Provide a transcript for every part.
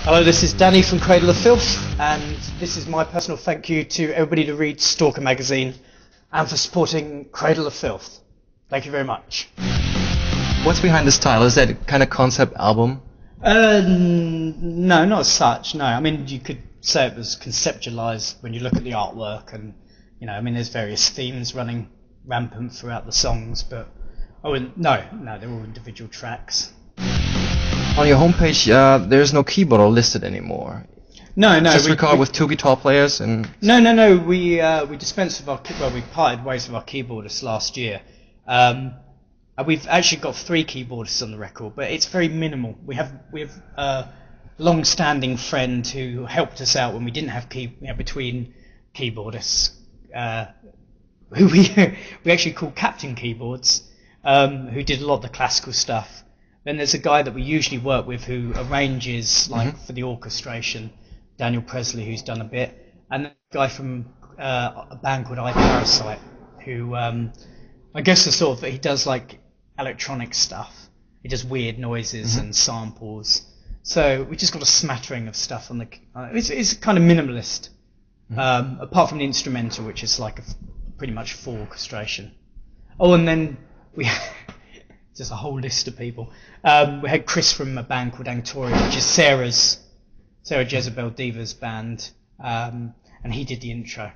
Hello, this is Danny from Cradle of Filth, and this is my personal thank you to everybody who reads Stalker magazine and for supporting Cradle of Filth. Thank you very much. What's behind this title? Is that a kind of concept album? No, not as such, no. I mean, you could say it was conceptualized when you look at the artwork, and, you know, I mean, there's various themes running rampant throughout the songs, but no, they're all individual tracks. On your homepage, there's no keyboard listed anymore. No. Just recorded with two guitar players and... No. We dispensed with we parted ways with our keyboardists last year. We've actually got 3 keyboardists on the record, but it's very minimal. We have a long-standing friend who helped us out when we didn't have between keyboardists, who we actually called Captain Keyboards, who did a lot of the classical stuff. Then there's a guy that we usually work with who arranges for the orchestration, Daniel Presley, who's done a bit, and then a guy from a band called I Parasite, who I guess he does like electronic stuff. He does weird noises and samples. So we just got a smattering of stuff on the. It's kind of minimalist, apart from the instrumental, which is like pretty much full orchestration. Oh, and then we. Just a whole list of people. We had Chris from a band called Anctoria, which is Sarah Jezebel Diva's band, and he did the intro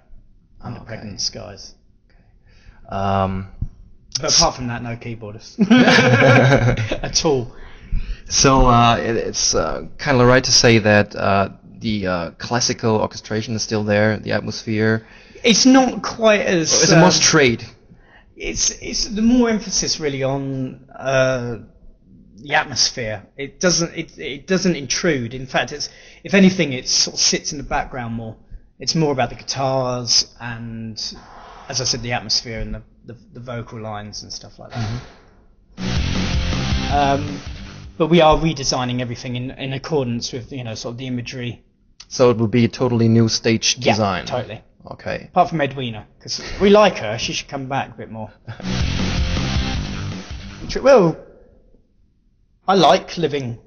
under Pregnant Skies. But apart from that, no keyboardist at all. So it's kind of right to say that the classical orchestration is still there, the atmosphere. It's not quite as. It's more straight. It's the more emphasis really on the atmosphere. It doesn't intrude. In fact, if anything, it sort of sits in the background more. It's more about the guitars and, as I said, the atmosphere and the vocal lines and stuff like that. But we are redesigning everything in accordance with sort of the imagery. So it will be a totally new stage design. Yeah, totally. Okay. Apart from Edwina, because we like her, she should come back a bit more. Well, I like living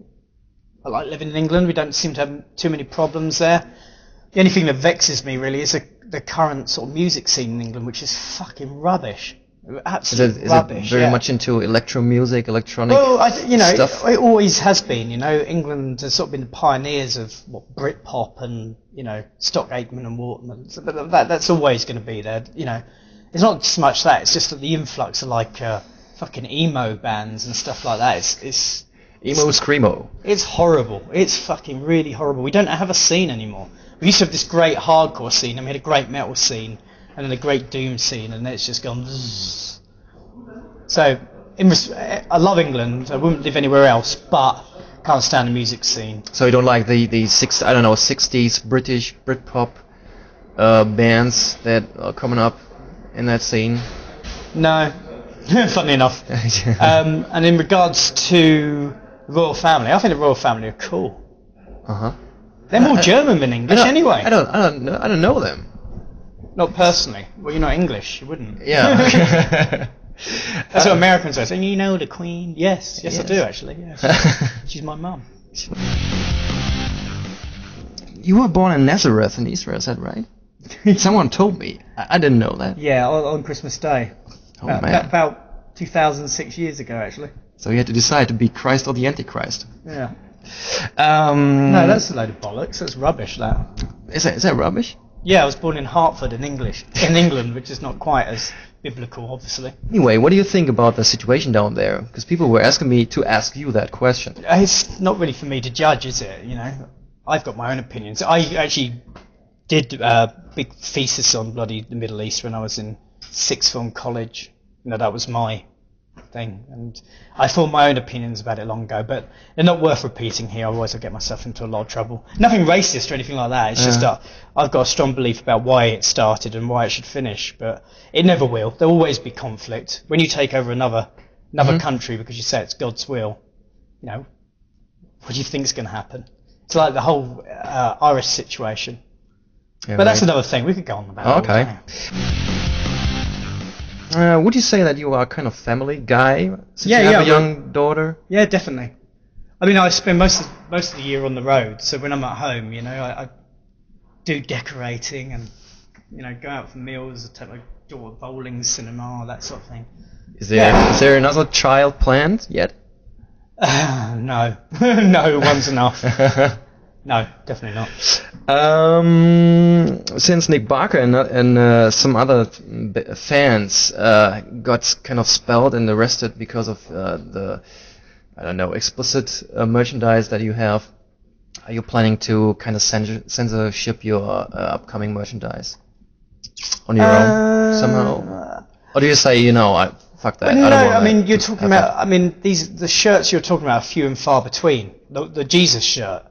in England. We don't seem to have too many problems there. The only thing that vexes me really is the current sort of music scene in England, which is fucking rubbish. Absolutely rubbish. Is it very much into electro music, electronic stuff? It always has been. England has sort of been the pioneers of Britpop and Stock Aitken and Waterman. So, but that's always going to be there. It's not so much that. It's just that the influx of fucking emo bands and stuff like that. It's emo screamo. It's horrible. It's fucking really horrible. We don't have a scene anymore. We used to have this great hardcore scene, and we had a great metal scene, and then a great doom scene, and it's just gone. Zzz. So, I love England. I wouldn't live anywhere else, but can't stand the music scene. So you don't like the 60s British Britpop bands that are coming up in that scene? No, funny enough. And in regards to the royal family, I think the royal family are cool. They're more German than English, anyway. I don't know them. Not personally. Well, you're not English. You wouldn't. Yeah. That's what Americans are saying. You know the Queen? Yes, I do actually. Yes. She's my mum. You were born in Nazareth in Israel, is that right? Someone told me. I didn't know that. Yeah, on Christmas Day. Oh man. About 2006 years ago, actually. So you had to decide to be Christ or the Antichrist. Yeah. No, that's a load of bollocks. That's rubbish. That. Is that rubbish? Yeah, I was born in Hertford in England, which is not quite as biblical, obviously. Anyway, what do you think about the situation down there? Because people were asking me to ask you that question. It's not really for me to judge, is it? I've got my own opinions. I actually did a big thesis on the Middle East when I was in sixth form college. That was my thing, and I formed my own opinions about it long ago, but they're not worth repeating here, otherwise I'll get myself into a lot of trouble. Nothing racist or anything like that, it's just that I've got a strong belief about why it started and why it should finish, but it never will. There'll always be conflict. When you take over another country because you say it's God's will, what do you think is going to happen? It's like the whole Irish situation. Yeah, but that's another thing, we could go on about it. Okay. Would you say that you are a kind of family guy? Since you have a young daughter? Yeah, definitely. I mean, I spend most of the year on the road, so when I'm at home, I do decorating and go out for meals, take my daughter bowling, cinema, that sort of thing. Is there another child planned yet? No, no, one's enough. No, definitely not. Since Nick Barker and some other fans got kind of expelled and arrested because of the, I don't know, explicit merchandise that you have, are you planning to kind of censorship your upcoming merchandise on your own somehow? Or do you say, fuck that? Well, no, I mean, you're talking about, the shirts you're talking about are few and far between. The Jesus shirt.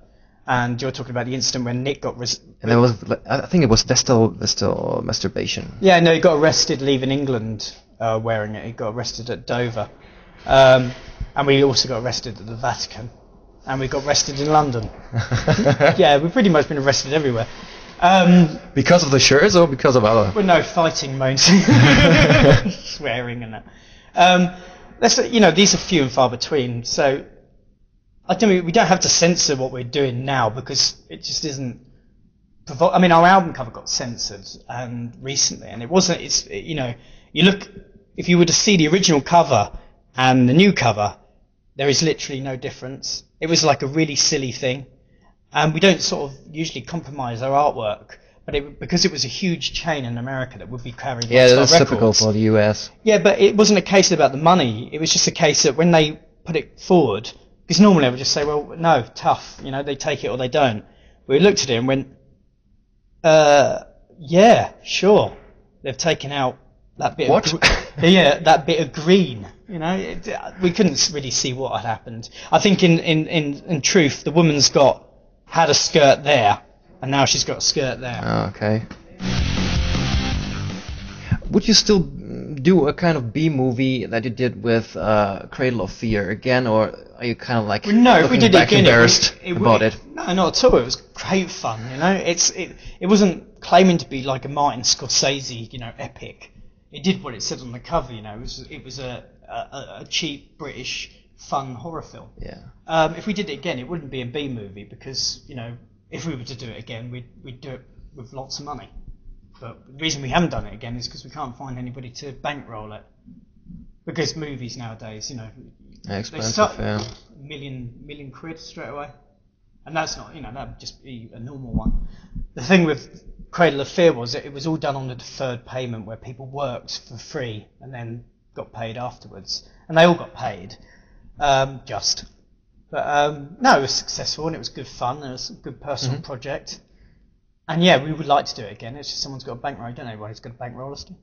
And you're talking about the incident when Nick got... and there was, I think it was Vestal masturbation. Yeah, no, he got arrested leaving England wearing it. He got arrested at Dover. And we also got arrested at the Vatican. And we got arrested in London. Yeah, we've pretty much been arrested everywhere. Because of the shirts or because of other? Well, no, fighting moans. Swearing and that. These are few and far between, so... we don't have to censor what we're doing now because it just isn't. Our album cover got censored recently, and it wasn't. You look, if you were to see the original cover and the new cover, there is literally no difference. It was like a really silly thing, and we don't sort of usually compromise our artwork, but because it was a huge chain in America that would be carrying. Yeah, that's typical for the US. Yeah, but it wasn't a case about the money. It was just a case that when they put it forward. Because normally I would just say, well, no, tough. They take it or they don't. We looked at it and went, yeah, sure. They've taken out that bit. What? That bit of green. We couldn't really see what had happened. I think in truth, the woman's had a skirt there, and now she's got a skirt there. Oh, okay. Would you still do a kind of B movie that you did with Cradle of Fear again, or are you kind of like if we did it again, embarrassed about it? No, not at all. It was great fun. It wasn't claiming to be like a Martin Scorsese, epic. It did what it said on the cover. It was a cheap British fun horror film. Yeah. If we did it again, it wouldn't be a B movie because if we were to do it again, we'd do it with lots of money. But the reason we haven't done it again is because we can't find anybody to bankroll it. Because movies nowadays, Expensive, they start yeah. million quid straight away, and that's not, that would just be a normal one. The thing with Cradle of Fear was that it was all done on a deferred payment where people worked for free and then got paid afterwards, and they all got paid, But no, it was successful and it was good fun. It was a good personal project. And yeah, we would like to do it again. It's just someone's got a bankroll. I don't know why he's got a bankroll us to.